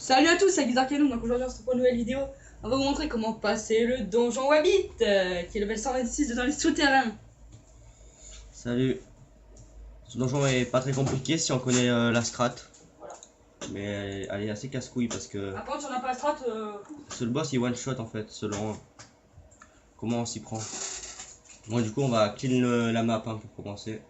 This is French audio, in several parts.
Salut à tous, c'est Guizarcanum, donc aujourd'hui on se retrouve pour une nouvelle vidéo. On va vous montrer comment passer le donjon Wabbit, qui est level 126 dans les souterrains. Salut. Ce donjon est pas très compliqué si on connaît la strat. Voilà. Mais elle est assez casse-couille parce que Après, si on n'a pas la strat, le boss il one shot en fait selon comment on s'y prend. Bon, du coup on va clean la map hein, pour commencer.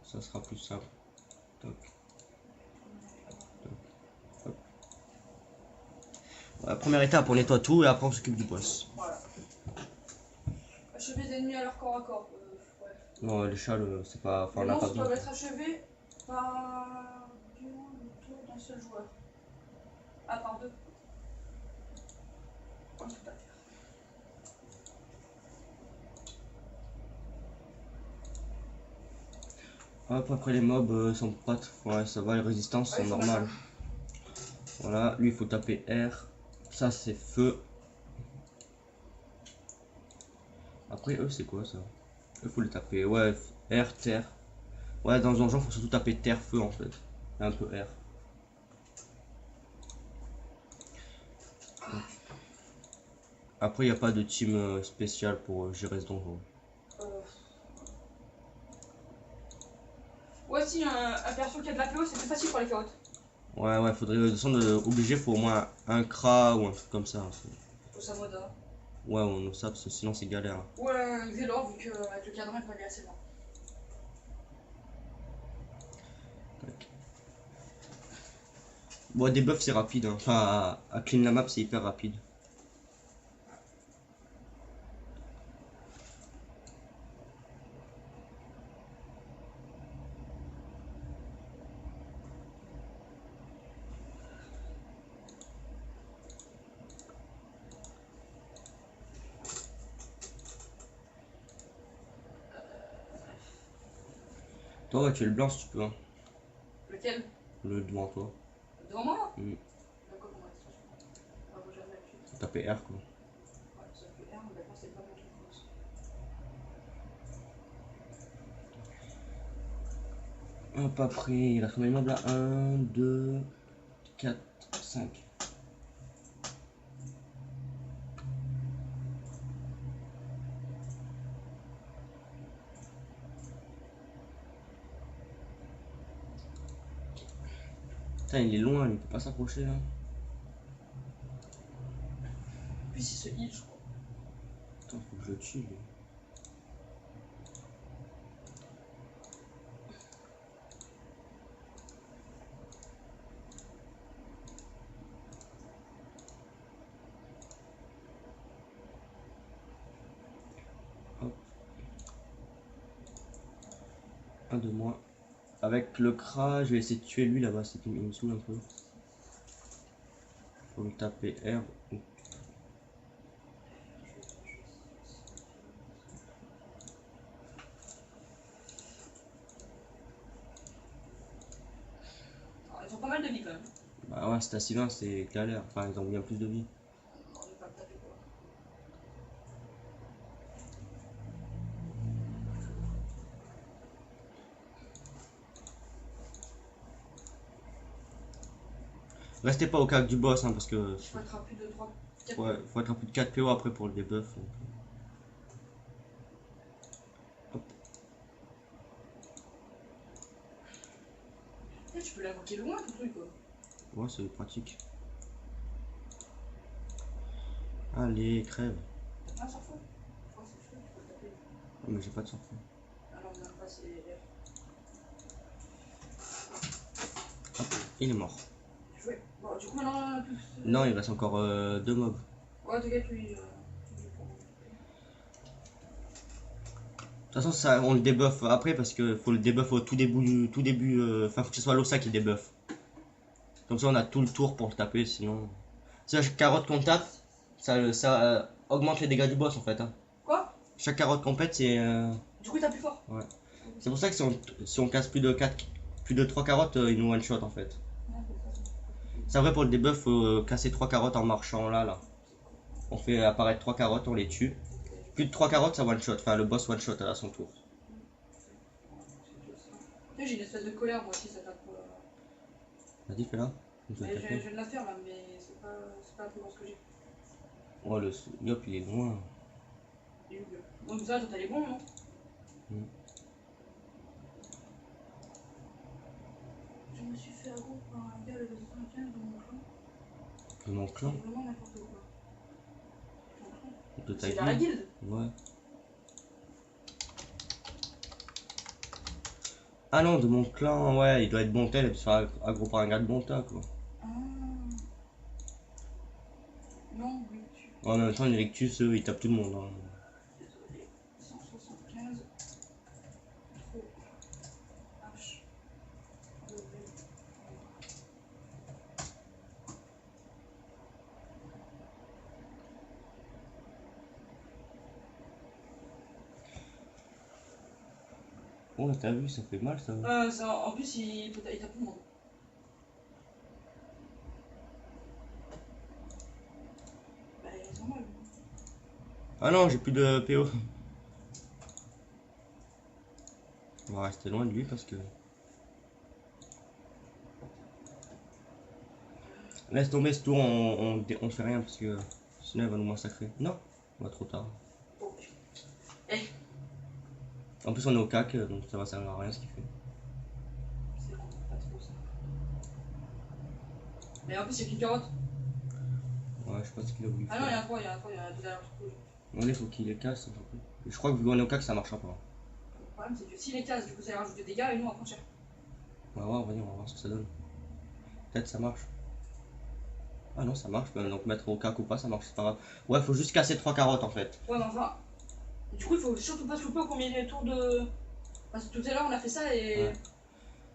Ça sera plus simple. Toc. Toc. Hop. La première étape on nettoie tout et après on s'occupe du boss. voilà. Achever les ennemis à leur corps à corps. Ouais. Non, les chats c'est pas. Enfin, Les on n'a pas monstres besoin. peuvent être achevés par le tour d'un seul joueur. Ah, par deux. Comme tout à fait. Hop, après les mobs sont pas. Ouais, ça va, les résistances sont normales. Voilà, lui il faut taper R. Ça c'est feu. Après eux c'est quoi ça? Eux faut les taper. Ouais, R, terre. Ouais, dans le donjon faut surtout taper terre, feu en fait. Et un peu R. Après il n'y a pas de team spécial pour gérer ce donjon. Ouais, si un perso qui a de la PO, c'est plus facile pour les carottes. Ouais, faudrait de toute façon obligé faut au moins un Kra ou un truc comme ça. Faut sa moda. Ouais, on ça parce que sinon c'est galère. Ouais, un Xelor, vu qu'avec le cadran, il peut aller assez loin. Bon, des buffs c'est rapide, hein. Enfin à clean la map c'est hyper rapide. Toi ouais, tu es le blanc si tu peux. Hein. Lequel? Le devant toi. Devant moi? D'accord, comment est-ce que je vais Faut taper R quoi. Ouais, ça fait R, mais c'est pas mon truc. Hop, après, il reste combien de mobs là? 1, 2, 4, 5. Putain, il est loin, il peut pas s'approcher là. Puis il se heal, je crois. Attends, faut que je le tue lui. Hop. Un de moins. Avec le Kra, je vais essayer de tuer lui là-bas, c'est qu'il me saoule un peu. Faut me taper R. Alors, ils ont pas mal de vie quand même. Bah ouais, c'est à 6-20, c'est galère. Enfin, ils ont bien plus de vie. On va pas le taper quoi. Restez pas au cas du boss hein, parce que. Faut être à plus de 3, 4. Ouais, faut être à plus de 4 PO après pour le debuff. Donc. Hop. Et tu peux l'invoquer loin ton truc quoi. Ouais, c'est pratique. Allez, crève. Ah, sans feu. Ouais, c'est sûr, tu peux le taper. Oh, mais j'ai pas de sang. Alors, on a pas, c'est R. Hop, il est mort. Joué. Bon, du coup, maintenant, on a plus. Non, il reste encore 2 mobs. Ouais, t'inquiète, lui. De toute façon, ça, on le débuffe après parce que faut le debuff au tout début, enfin, faut que ce soit l'Ossa qui débuffe. Comme ça, on a tout le tour pour le taper, sinon. C'est chaque carotte qu'on tape, ça augmente les dégâts du boss en fait. Hein. Quoi? Chaque carotte qu'on pète, c'est. Du coup, t'as plus fort. Ouais. C'est pour ça que si on casse plus de 3 carottes, il nous one shot en fait. C'est vrai pour le debuff, faut casser 3 carottes en marchant là. On fait apparaître 3 carottes, on les tue. Plus de 3 carottes, ça one shot. Enfin, le boss one shot à son tour. J'ai une espèce de colère, moi aussi, ça tape. Vas-y, fais-la. Vous Mais attaquez. je viens de la faire là, mais c'est pas la plus grosse que j'ai. Oh, le Yop, il est loin. Et où, là? Donc ça, toi t'as les bons, non? Mm. Je me suis fait avoir par un gars de 215 de mon clan. De mon clan? C'est vraiment n'importe quoi. De ta C'est dans la guilde? guilde. Ouais. Ah non, de mon clan, ouais, il doit être bon tel et puis se faire aggro par un gars de bon tas, quoi. Ah. Non, oui. En même temps, les Rictus, eux, ils tapent tout le monde. Hein. Désolé. 175. Trop. H. Oh, t'as vu, ça fait mal ça. En plus, il tape tout le monde. Bah, ils sont mal. Ah non, j'ai plus de PO. On va rester loin de lui parce que. Laisse tomber ce tour, on fait rien parce que sinon elle va nous massacrer. Non, on va trop tard. Ok. Eh, En plus, on est au CAC donc ça va servir à rien ce qu'il fait. c'est bon, pas trop ça. Mais en plus, il y a qu'une carotte. Ouais, je sais pas ce qu'il a voulu Ah non, il y faire. a un 3, il y a deux derrière. Ouais, il faut qu'il les casse. Je crois que vu qu'on est au CAC, ça marchera pas. Le problème, c'est que s'il les casse, du coup, ça rajoute des dégâts et nous, on va prendre cher. On va voir, on va voir ce que ça donne. Peut-être ça marche. Ah non, ça marche, donc mettre au CAC ou pas, ça marche, c'est pas grave. Ouais, faut juste casser 3 carottes en fait. Ouais, mais enfin. Du coup, il faut surtout pas se louper au premier tour de. Parce que tout à l'heure, on a fait ça et. Ouais.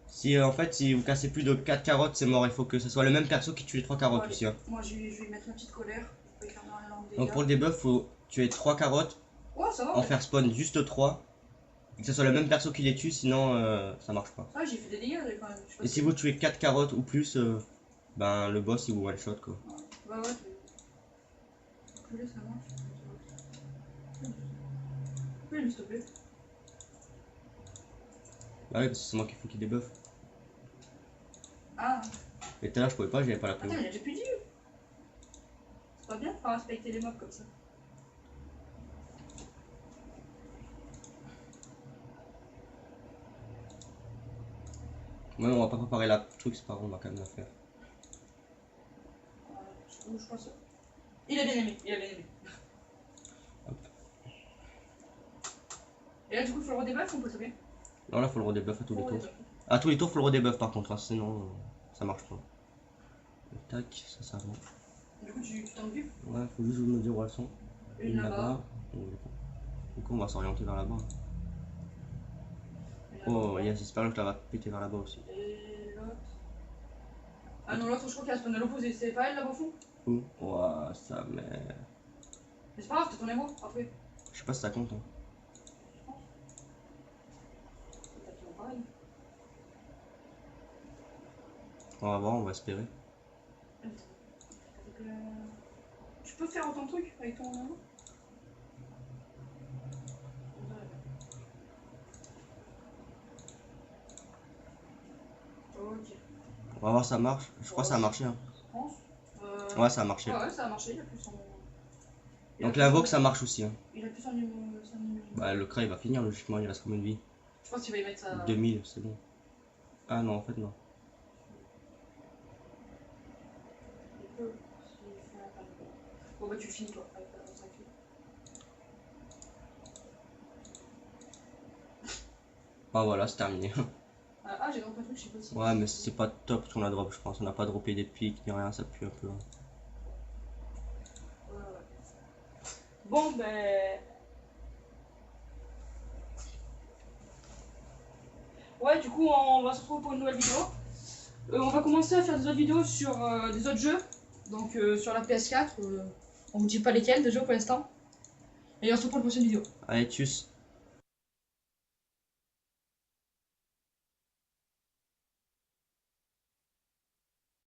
Si en fait, si vous cassez plus de 4 carottes, c'est mort. Il faut que ce soit le même perso qui tue les 3 carottes Ouais, aussi. Hein. moi, je vais mettre ma petite colère. Je vais faire un énorme dégâts. Donc pour le debuff, faut tuer 3 carottes, Ouais, ça va. en Ouais, faire spawn juste 3. Et que ce soit le même perso qui les tue, sinon ça marche pas. ouais, j'ai fait des dégâts quand même. Je sais pas Et si vous tuez 4 carottes ou plus, ben le boss il vous one shot quoi. Ouais, ouais, plus ça marche. Oui, mais s'il te plaît. Bah oui, parce que c'est moi qu'il faut qu'il débuffe. Ah, Et tout à l'heure je pouvais pas, j'avais pas la PO. attends, il a déjà plus dit. C'est pas bien de pas respecter les mobs comme ça. Ouais, on va pas préparer la truc, c'est pas grave, on va quand même la faire. Je crois ça. Il a bien aimé, il a bien aimé. Hop. Et là, du coup, il faut le redebuff ou on peut le taper? Non, là faut le redebuff à tous les Faut tours. redebuff. À tous les tours, faut le redebuff par contre, hein, sinon ça marche pas. Tac, ça va. Du coup, tu t'en occupes? Ouais, faut juste me dire où elles sont. Une là-bas. Du coup, on va s'orienter vers là-bas. Oh, yes, j'espère que ça va péter vers là-bas aussi. Et l'autre. Ah non, l'autre, je crois qu'elle a spawn à l'opposé. C'est pas elle là-bas au fond? Ouh, ouah, ça merde. Mais c'est pas grave, t'as ton émo après. Je sais pas si ça compte. Hein. Je pense. C'est exactement pareil. On va voir, on va espérer. Tu peux faire autant de trucs avec ton émo? Ok. On va voir si ça marche. Je crois que ça a marché. Hein. Je pense. Ouais, ça a marché. Ouais, ça a marché, il a plus son. Donc l'invoque, ça marche aussi. Hein. Il a plus son numéro. Bah, le cra il va finir logiquement, il reste combien de vie? Je pense qu'il va y mettre ça. 2000, c'est bon. Ah non, en fait, non. Il peut. S'il fait un pas. Bon, bah, tu le finis toi. Avec la 25. Ah voilà, c'est terminé. Ah, j'ai donc un truc, je sais pas si. Ouais, mais c'est pas top ce qu'on a drop, je pense. On n'a pas droppé des pics ni rien, ça pue un peu. Hein. Ouais. Bon, ben. Ouais, du coup, on va se retrouver pour une nouvelle vidéo. On va commencer à faire des autres vidéos sur des autres jeux. Donc, sur la PS4. On vous dit pas lesquels déjà pour l'instant. Et on se retrouve pour une prochaine vidéo. Allez, tchuss.